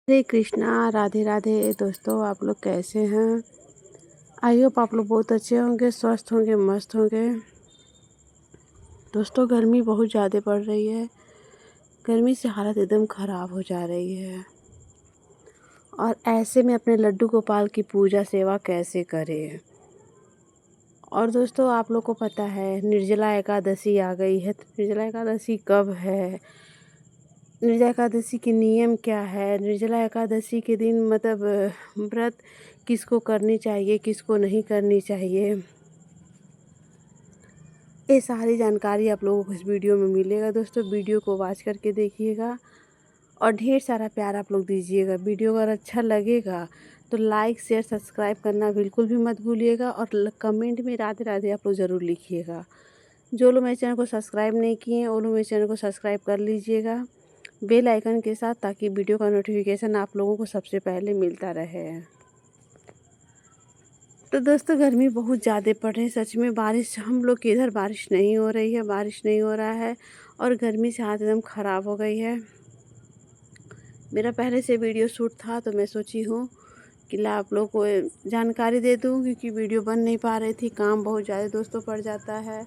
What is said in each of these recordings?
हरे कृष्णा, राधे राधे। दोस्तों, आप लोग कैसे हैं? आई होप आप लोग बहुत अच्छे होंगे, स्वस्थ होंगे, मस्त होंगे। दोस्तों, गर्मी बहुत ज़्यादा पड़ रही है। गर्मी से हालत एकदम ख़राब हो जा रही है। और ऐसे में अपने लड्डू गोपाल की पूजा सेवा कैसे करें? और दोस्तों, आप लोग को पता है निर्जला एकादशी आ गई है। तो निर्जला एकादशी कब है? निर्जला एकादशी के नियम क्या है? निर्जला एकादशी के दिन व्रत किसको करनी चाहिए, किसको नहीं करनी चाहिए, ये सारी जानकारी आप लोगों को इस वीडियो में मिलेगा। दोस्तों, वीडियो को वॉच करके देखिएगा और ढेर सारा प्यार आप लोग दीजिएगा। वीडियो अगर अच्छा लगेगा तो लाइक शेयर सब्सक्राइब करना बिल्कुल भी मत भूलिएगा और कमेंट में राधे राधे आप लोग ज़रूर लिखिएगा। जो लोग मेरे चैनल को सब्सक्राइब नहीं किए हैं वो लोग मेरे चैनल को सब्सक्राइब कर लीजिएगा बेल आइकन के साथ, ताकि वीडियो का नोटिफिकेशन आप लोगों को सबसे पहले मिलता रहे। तो दोस्तों, गर्मी बहुत ज़्यादा पड़ रही है। सच में बारिश, हम लोग के इधर बारिश नहीं हो रही है, बारिश नहीं हो रहा है और गर्मी से हालत एकदम ख़राब हो गई है। मेरा पहले से वीडियो शूट था तो मैं सोची हूँ कि ला आप लोग को जानकारी दे दूँ, क्योंकि वीडियो बन नहीं पा रही थी। काम बहुत ज़्यादा दोस्तों पड़ जाता है।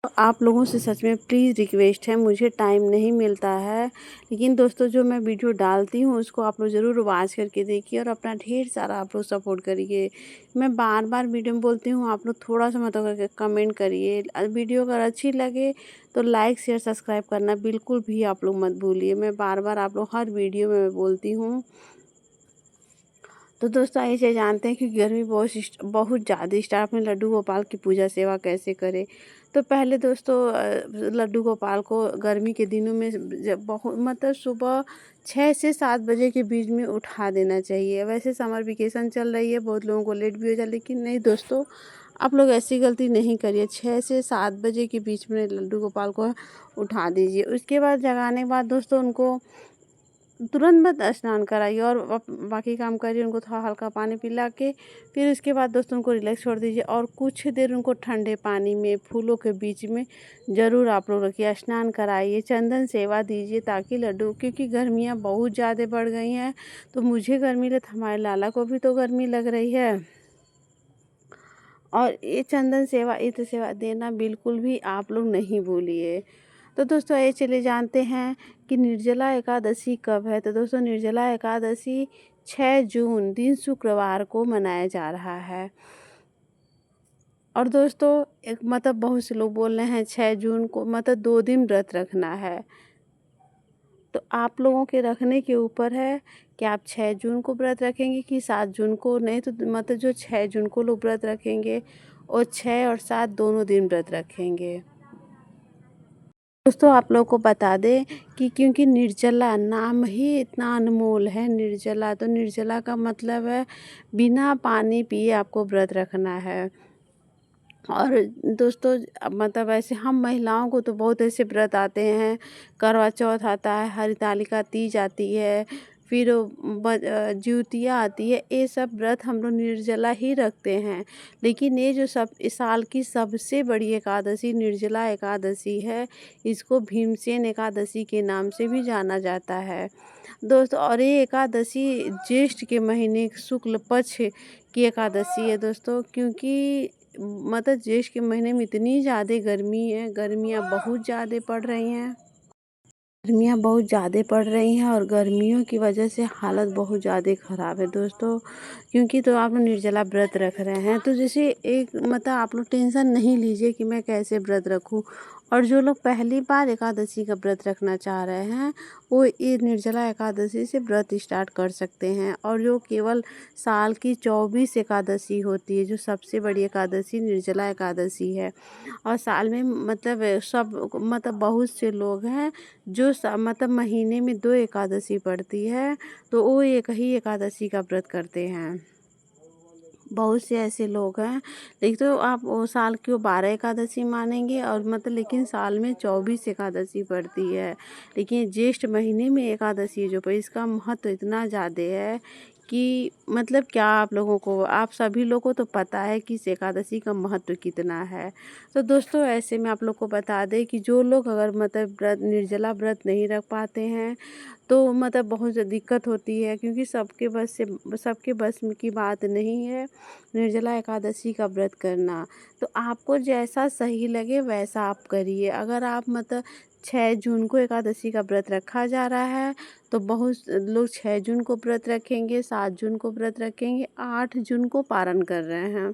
तो आप लोगों से सच में प्लीज़ रिक्वेस्ट है, मुझे टाइम नहीं मिलता है, लेकिन दोस्तों जो मैं वीडियो डालती हूँ उसको आप लोग ज़रूर वॉच करके देखिए और अपना ढेर सारा आप लोग सपोर्ट करिए। मैं बार बार वीडियो में बोलती हूँ, आप लोग थोड़ा सा करके कमेंट करिए। वीडियो अगर अच्छी लगे तो लाइक शेयर सब्सक्राइब करना बिल्कुल भी आप लोग मत भूलिए। मैं बार बार आप लोग हर वीडियो में मैं बोलती हूँ। तो दोस्तों, ऐसे जानते हैं कि गर्मी बहुत ज़्यादा स्टार्ट, अपने लड्डू गोपाल की पूजा सेवा कैसे करें। तो पहले दोस्तों, लड्डू गोपाल को गर्मी के दिनों में जब सुबह 6 से 7 बजे के बीच में उठा देना चाहिए। वैसे समर वेकेशन चल रही है, बहुत लोगों को लेट भी हो जाए, लेकिन नहीं दोस्तों, आप लोग ऐसी गलती नहीं करिए। 6 से 7 बजे के बीच में लड्डू गोपाल को उठा दीजिए। उसके बाद जगाने के बाद दोस्तों उनको तुरंत मत स्नान कराइए और बाकी काम करिए। उनको थोड़ा हल्का पानी पिला के फिर उसके बाद दोस्तों उनको रिलैक्स छोड़ दीजिए और कुछ देर उनको ठंडे पानी में फूलों के बीच में ज़रूर आप लोग रखिए। स्नान कराइए, चंदन सेवा दीजिए, ताकि लड्डू, क्योंकि गर्मियाँ बहुत ज़्यादा बढ़ गई हैं। तो मुझे गर्मी लग, हमारे लाला को भी तो गर्मी लग रही है। और ये चंदन सेवा, इत्र सेवा देना बिल्कुल भी आप लोग नहीं भूलिए। तो दोस्तों, ये चले जानते हैं कि निर्जला एकादशी कब है। तो दोस्तों, निर्जला एकादशी 6 जून दिन शुक्रवार को मनाया जा रहा है। और दोस्तों, एक बहुत से लोग बोल रहे हैं 6 जून को 2 दिन व्रत रखना है। तो आप लोगों के रखने के ऊपर है कि आप 6 जून को व्रत रखेंगे कि 7 जून को। नहीं तो जो 6 जून को लोग व्रत रखेंगे और 6 और 7 दोनों दिन व्रत रखेंगे। दोस्तों, आप लोग को बता दें कि क्योंकि निर्जला नाम ही इतना अनमोल है, निर्जला, तो निर्जला का मतलब है बिना पानी पिए आपको व्रत रखना है। और दोस्तों, ऐसे हम महिलाओं को तो बहुत ऐसे व्रत आते हैं। करवा चौथ आता है, हरितालिका तीज आती है, फिर जिउतिया आती है। ये सब व्रत हम लोग निर्जला ही रखते हैं। लेकिन ये जो सब इस साल की सबसे बड़ी एकादशी निर्जला एकादशी है, इसको भीमसेन एकादशी के नाम से भी जाना जाता है दोस्तों। और ये एकादशी ज्येष्ठ के महीने शुक्ल पक्ष की एकादशी है दोस्तों, क्योंकि ज्येष्ठ के महीने में इतनी ज़्यादा गर्मी है, गर्मियाँ बहुत ज़्यादा पड़ रही हैं। गर्मियाँ बहुत ज़्यादा पड़ रही हैं और गर्मियों की वजह से हालत बहुत ज़्यादा ख़राब है दोस्तों। क्योंकि तो आप लोग निर्जला व्रत रख रहे हैं, तो जैसे एक आप लोग टेंशन नहीं लीजिए कि मैं कैसे व्रत रखूं। और जो लोग पहली बार एकादशी का व्रत रखना चाह रहे हैं, वो ये निर्जला एकादशी से व्रत स्टार्ट कर सकते हैं। और जो केवल साल की 24 एकादशी होती है, जो सबसे बड़ी एकादशी निर्जला एकादशी है। और साल में बहुत से लोग हैं जो महीने में 2 एकादशी पड़ती है, तो वो एक ही एकादशी का व्रत करते हैं। बहुत से ऐसे लोग हैं, लेकिन तो आप वो साल की 12 एकादशी मानेंगे और लेकिन साल में 24 एकादशी पड़ती है। लेकिन ज्येष्ठ महीने में एकादशी जो पर इसका महत्व इतना ज़्यादा है कि मतलब क्या आप सभी लोगों को तो पता है कि इस एकादशी का महत्व कितना है। तो दोस्तों ऐसे में आप लोग को बता दें कि जो लोग अगर मतलब निर्जला व्रत नहीं रख पाते हैं तो मतलब बहुत दिक्कत होती है, क्योंकि सबके बस में की बात नहीं है निर्जला एकादशी का व्रत करना। तो आपको जैसा सही लगे वैसा आप करिए। अगर आप मतलब 6 जून को एकादशी का व्रत रखा जा रहा है तो बहुत लोग 6 जून को व्रत रखेंगे, 7 जून को व्रत रखेंगे, 8 जून को पारण कर रहे हैं,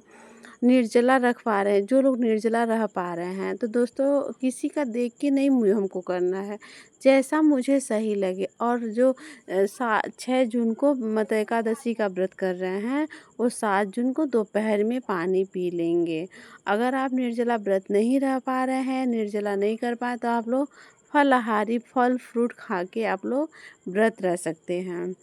निर्जला रख पा रहे हैं। जो लोग निर्जला रह पा रहे हैं तो दोस्तों किसी का देख के नहीं मुझे हमको करना है, जैसा मुझे सही लगे। और जो 6 जून को मतलब एकादशी का व्रत कर रहे हैं वो 7 जून को दोपहर में पानी पी लेंगे। अगर आप निर्जला व्रत नहीं रह पा रहे हैं, निर्जला नहीं कर पाए, तो आप लोग फलाहारी फल फ्रूट खा के आप लोग व्रत रह सकते हैं।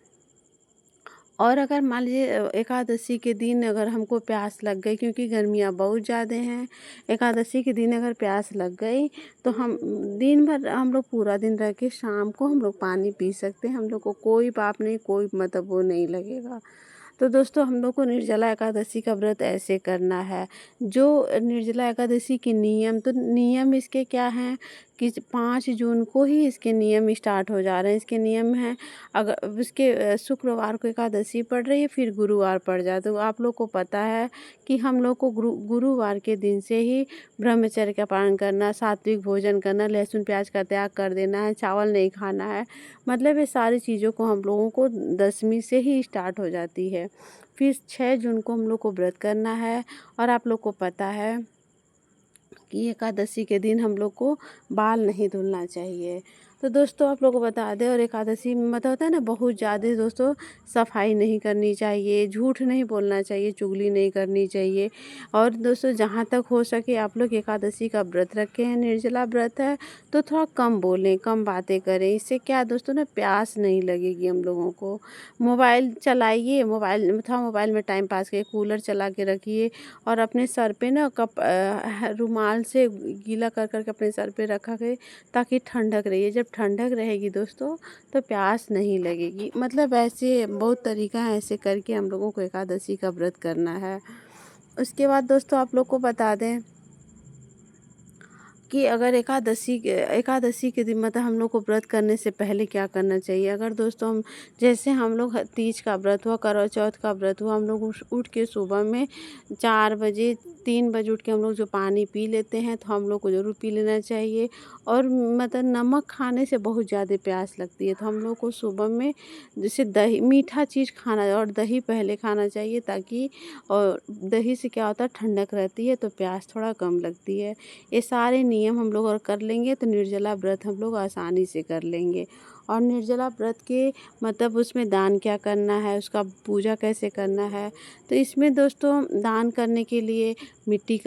और अगर मान लीजिए एकादशी के दिन अगर हमको प्यास लग गई, क्योंकि गर्मियाँ बहुत ज़्यादा हैं, एकादशी के दिन अगर प्यास लग गई तो हम दिन भर हम लोग पूरा दिन रह के शाम को हम लोग पानी पी सकते हैं। हम लोग को कोई पाप नहीं, कोई मतलब वो नहीं लगेगा। तो दोस्तों हम लोग को निर्जला एकादशी का व्रत ऐसे करना है। जो निर्जला एकादशी के नियम, तो नियम इसके क्या हैं कि 5 जून को ही इसके नियम स्टार्ट हो जा रहे हैं। इसके नियम हैं, अगर इसके शुक्रवार को एकादशी पड़ रही है फिर गुरुवार पड़ जाए तो आप लोग को पता है कि हम लोग को गुरुवार के दिन से ही ब्रह्मचर्य का पालन करना, सात्विक भोजन करना, लहसुन प्याज का त्याग कर देना है, चावल नहीं खाना है। मतलब ये सारी चीज़ों को हम लोगों को 10वीं से ही स्टार्ट हो जाती है। फिर 6 जून को हम लोग को व्रत करना है। और आप लोग को पता है कि एकादशी के दिन हम लोग को बाल नहीं धुलना चाहिए। तो दोस्तों आप लोग को बता दें, और एकादशी में मतलब होता है ना बहुत ज़्यादा दोस्तों सफाई नहीं करनी चाहिए, झूठ नहीं बोलना चाहिए, चुगली नहीं करनी चाहिए। और दोस्तों जहाँ तक हो सके आप लोग एकादशी का व्रत रखे हैं, निर्जला व्रत है, तो थोड़ा कम बोलें, कम बातें करें। इससे क्या दोस्तों ना प्यास नहीं लगेगी हम लोगों को। मोबाइल चलाइए, मोबाइल में टाइम पास करिए, कूलर चला के रखिए और अपने सर पे ना रुमाल से गीला कर कर के अपने सर पे रखा करें ताकि ठंडक रहिए। जब ठंडक रहेगी दोस्तों तो प्यास नहीं लगेगी। मतलब ऐसे बहुत तरीका है, ऐसे करके हम लोगों को एकादशी का व्रत करना है। उसके बाद दोस्तों आप लोग को बता दें कि अगर एकादशी के दिन मतलब हम लोग को व्रत करने से पहले क्या करना चाहिए। अगर दोस्तों जैसे हम लोग तीज का व्रत हुआ, करवा चौथ का व्रत हुआ, हम लोग उठ के सुबह में 4 बजे 3 बजे उठ के हम लोग जो पानी पी लेते हैं तो हम लोग को ज़रूर पी लेना चाहिए। और मतलब नमक खाने से बहुत ज़्यादा प्यास लगती है, तो हम लोग को सुबह में जैसे दही, मीठा चीज़ खाना और दही पहले खाना चाहिए, ताकि और दही से क्या होता है ठंडक रहती है तो प्यास थोड़ा कम लगती है। ये सारे नियम हम लोग अगर कर लेंगे तो निर्जला व्रत हम लोग आसानी से कर लेंगे। और निर्जला व्रत के मतलब उसमें दान क्या करना है, उसका पूजा कैसे करना है, तो इसमें दोस्तों दान करने के लिए मिट्टी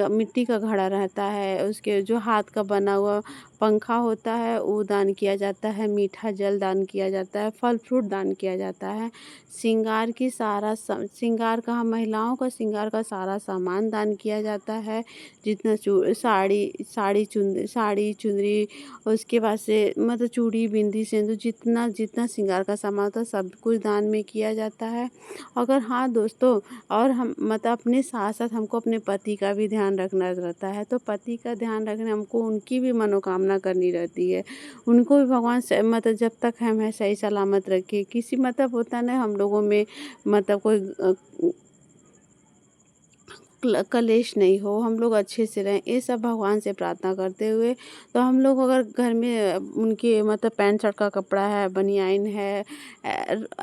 का घड़ा रहता है, उसके जो हाथ का बना हुआ पंखा होता है वो दान किया जाता है, मीठा जल दान किया जाता है, फल फ्रूट दान किया जाता है, श्रृंगार का महिलाओं का श्रृंगार का सारा सामान दान किया जाता है। जितना साड़ी चुनरी, उसके बाद से मतलब चूड़ी बिंदी सिंदूर, जितना जितना श्रृंगार का सामान होता है सब कुछ दान में किया जाता है। अगर हाँ दोस्तों, और हम मतलब अपने साथ साथ हमको अपने पति का भी ध्यान रखना रहता है, तो पति का ध्यान रखने हमको उनकी भी मनोकामना करनी रहती है। उनको भी भगवान से मतलब जब तक हमें सही सलामत रखे, किसी मतलब होता ना हम लोगों में मतलब कोई कलेश नहीं हो, हम लोग अच्छे से रहें, ये सब भगवान से प्रार्थना करते हुए। तो हम लोग अगर घर में उनके मतलब पैंट शर्ट का कपड़ा है, बनियाइन है,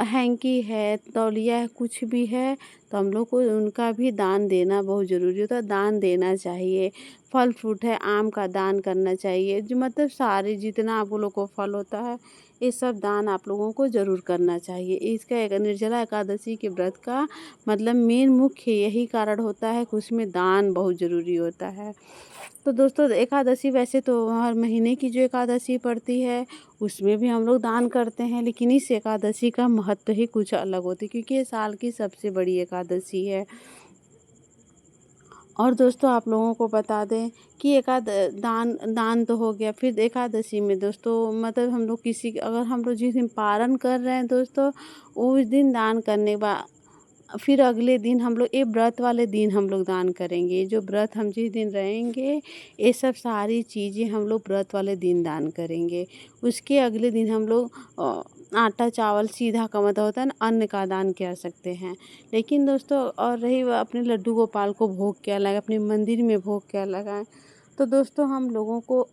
हैंकी है, तौलिया है, कुछ भी है, तो हम लोग को उनका भी दान देना बहुत ज़रूरी होता है। दान देना चाहिए। फल फ्रूट है, आम का दान करना चाहिए, जो मतलब सारे जितना आप लोग को फल होता है ये सब दान आप लोगों को ज़रूर करना चाहिए। इसका एक निर्जला एकादशी के व्रत का मतलब मेन मुख्य यही कारण होता है कि उसमें दान बहुत ज़रूरी होता है। तो दोस्तों एकादशी वैसे तो हर महीने की जो एकादशी पड़ती है उसमें भी हम लोग दान करते हैं, लेकिन इस एकादशी का महत्व ही कुछ अलग होता है, क्योंकि ये साल की सबसे बड़ी एकादशी है। और दोस्तों आप लोगों को बता दें कि दान तो हो गया, फिर एकादशी में दोस्तों मतलब हम लोग अगर हम लोग जिस दिन पारण कर रहे हैं दोस्तों, उस दिन दान करने के बाद फिर अगले दिन हम लोग ये व्रत वाले दिन हम लोग दान करेंगे। जो व्रत हम जिस दिन रहेंगे, ये सब सारी चीज़ें हम लोग व्रत वाले दिन दान करेंगे। उसके अगले दिन हम लोग आटा चावल सीधा का मतलब होता है ना, अन्न का दान कर सकते हैं। लेकिन दोस्तों, और रही अपने लड्डू गोपाल को भोग क्या लगाएं, अपने मंदिर में भोग क्या लगाएं, तो दोस्तों हम लोगों को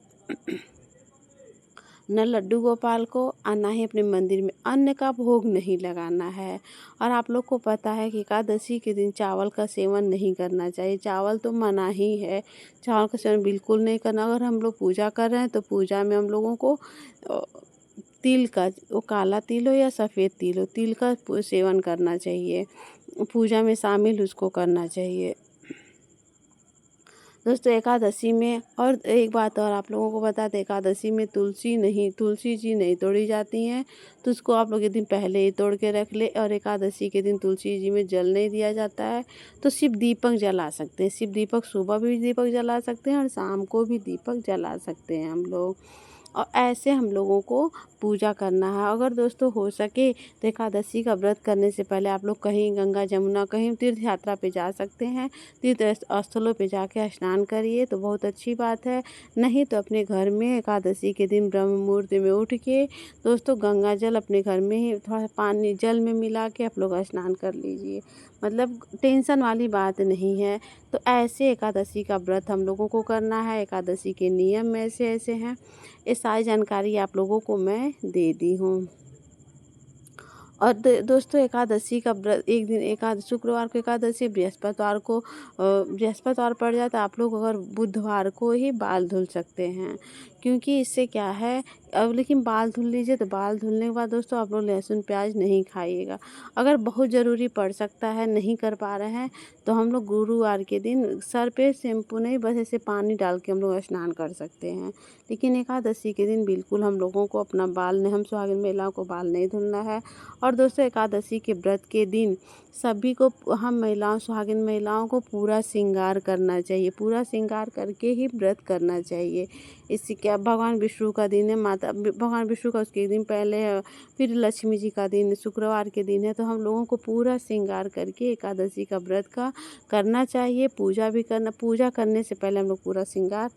न लड्डू गोपाल को और ना ही अपने मंदिर में अन्न का भोग नहीं लगाना है। और आप लोग को पता है कि एकादशी के दिन चावल का सेवन नहीं करना चाहिए। चावल तो मना ही है, चावल का सेवन बिल्कुल नहीं करना। अगर हम लोग पूजा कर रहे हैं तो पूजा में हम लोगों को तिल का, वो काला तिल हो या सफ़ेद तिल हो, तिल का सेवन करना चाहिए। पूजा में शामिल उसको करना चाहिए। दोस्तों, एकादशी में और एक बात और आप लोगों को बता दें, एकादशी में तुलसी जी नहीं तोड़ी जाती हैं। तो उसको आप लोग एक दिन पहले ही तोड़ के रख ले। और एकादशी के दिन तुलसी जी में जल नहीं दिया जाता है, तो सिर्फ दीपक जला सकते हैं। सिर्फ दीपक, सुबह भी दीपक जला सकते हैं और शाम को भी दीपक जला सकते हैं हम लोग। और ऐसे हम लोगों को पूजा करना है। अगर दोस्तों हो सके तो एकादशी का व्रत करने से पहले आप लोग कहीं गंगा जमुना, कहीं तीर्थ यात्रा पे जा सकते हैं। तीर्थ स्थलों पे जाके स्नान करिए तो बहुत अच्छी बात है। नहीं तो अपने घर में एकादशी के दिन ब्रह्म मुहूर्त में उठ के दोस्तों गंगा जल अपने घर में ही थोड़ा पानी जल में मिला के आप लोग स्नान कर लीजिए। मतलब टेंशन वाली बात नहीं है। तो ऐसे एकादशी का व्रत हम लोगों को करना है। एकादशी के नियम ऐसे ऐसे हैं। ये सारी जानकारी आप लोगों को मैं दे दी हूँ। और दोस्तों, एकादशी का व्रत एक दिन शुक्रवार को एकादशी, बृहस्पतिवार पड़ जाता है। आप लोग अगर बुधवार को ही बाल धुल सकते हैं, क्योंकि इससे क्या है, अब लेकिन बाल धुल लीजिए। तो बाल धुलने के बाद दोस्तों आप लोग लहसुन प्याज नहीं खाइएगा। अगर बहुत ज़रूरी पड़ सकता है, नहीं कर पा रहे हैं, तो हम लोग गुरुवार के दिन सर पे शैम्पू नहीं, बस ऐसे पानी डाल के हम लोग स्नान कर सकते हैं। लेकिन एकादशी के दिन बिल्कुल हम लोगों को अपना बाल नहीं, हम सुहागिन महिलाओं को बाल नहीं धुलना है। और दोस्तों, एकादशी के व्रत के दिन सभी को, हम महिलाओं, सुहागिन महिलाओं को पूरा श्रृंगार करना चाहिए। पूरा श्रृंगार करके ही व्रत करना चाहिए। इससे क्या, भगवान विष्णु का दिन है, भगवान विष्णु का उसके एक दिन पहले है, फिर लक्ष्मी जी का दिन शुक्रवार के दिन है। तो हम लोगों को पूरा श्रृंगार करके एकादशी का व्रत का करना चाहिए। पूजा भी करना, पूजा करने से पहले हम लोग पूरा श्रृंगार